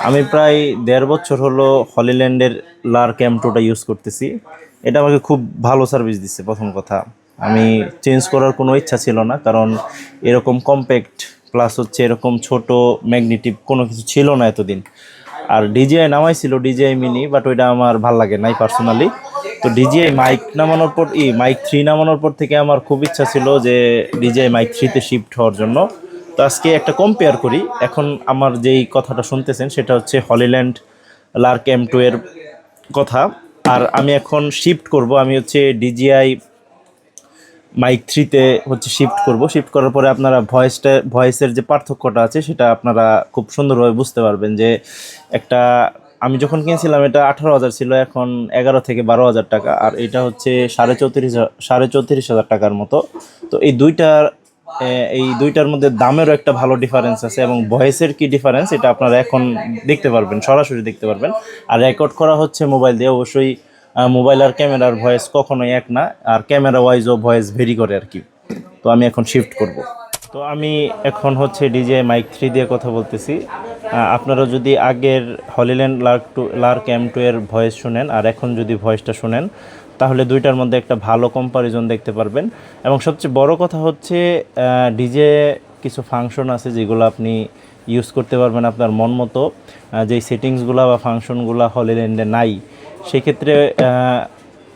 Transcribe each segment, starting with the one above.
আমি প্রায় 1.5 বছর হলো হলিল্যান্ডের লার্ক M2টা ইউজ করতেছি। এটা আমাকে খুব ভালো সার্ভিস দিচ্ছে। প্রথম কথা, আমি চেঞ্জ করার কোনো ইচ্ছা ছিল না, কারণ এরকম কম্প্যাক্ট প্লাস হচ্ছে এরকম ছোট ম্যাগনেটিক কোনো কিছু ছিল না এতদিন। আর ডিজিআই নামাইছিল, ডিজিআই মিনি, বাট ওইটা আমার ভাল লাগে নাই পার্সোনালি। তো ডিজিআই মাইক নামানোর পর মাইক 3 নামানোর পর থেকে আমার খুব ইচ্ছা ছিল যে ডিজিআই মাইক 3-তে শিফট হওয়ার জন্য। তো আজকে একটা কম্পেয়ার করি। এখন আমার যেই কথাটা শুনতেছেন সেটা হচ্ছে হলিল্যান্ড লার্ক M2 এর কথা। আর আমি এখন শিফট করব, আমি হচ্ছে ডিজিআই মাইক 3-তে হচ্ছে শিফট করব। শিফট করার পরে আপনারা ভয়েসের যে পার্থক্যটা আছে সেটা আপনারা খুব সুন্দরভাবে বুঝতে পারবেন যে একটা, আমি যখন কিনছিলাম এটা 18,000 ছিল, এখন 11 থেকে 12,000 টাকা। আর এটা হচ্ছে 34,500 টাকার মতো। তো এই দুইটার মধ্যে দামেরও একটা ভালো ডিফারেন্স আছে, এবং ভয়েসের কি ডিফারেন্স এটা আপনারা এখন দেখতে পারবেন, সরাসরি দেখতে পারবেন। আর রেকর্ড করা হচ্ছে মোবাইল দিয়ে, অবশ্যই মোবাইল আর ক্যামেরার ভয়েস কখনোই এক না, আর ক্যামেরা ওয়াইজও ভয়েস ভেরি করে আর কি। তো আমি এখন শিফট করব। তো আমি এখন হচ্ছে ডিজে মাইক 3 দিয়ে কথা বলতেছি। আপনারা যদি আগের হলিল্যান্ড লার্ক M2 এর ভয়েস শুনেন আর এখন যদি ভয়েসটা শুনেন, তাহলে দুইটার মধ্যে একটা ভালো কম্পারিজন দেখতে পারবেন। এবং সবচেয়ে বড় কথা হচ্ছে ডিজে কিছু ফাংশন আছে যেগুলো আপনি ইউজ করতে পারবেন আপনার মন মতো। যেই সেটিংসগুলো বা ফাংশনগুলো হলিল্যান্ডে নাই, সেক্ষেত্রে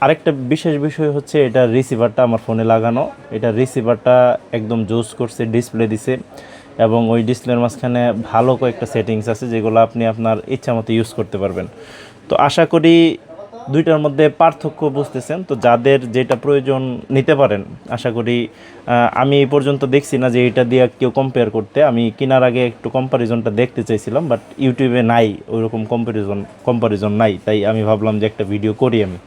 আরেকটা বিশেষ বিষয় হচ্ছে এটা রিসিভারটা আমার ফোনে লাগানো। এটা রিসিভারটা একদম জোস করছে, ডিসপ্লে দিছে, এবং ওই ডিসপ্লের মাঝখানে ভালো কয়েকটা সেটিংস আছে যেগুলো আপনি আপনার ইচ্ছা মতো ইউজ করতে পারবেন। তো আশা করি দুইটার মধ্যে পার্থক্য বুঝতেছেন। তো যাদের যেটা প্রয়োজন নিতে পারেন। আশা করি আমি এই পর্যন্ত দেখছি না যে এটা দিয়ে কেউ কম্পেয়ার করতে। আমি কেনার আগে একটু কম্পারিজনটা দেখতে চাইছিলাম, বাট ইউটিউবে নাই ওইরকম কম্পারিজন নাই, তাই আমি ভাবলাম যে একটা ভিডিও করি আমি।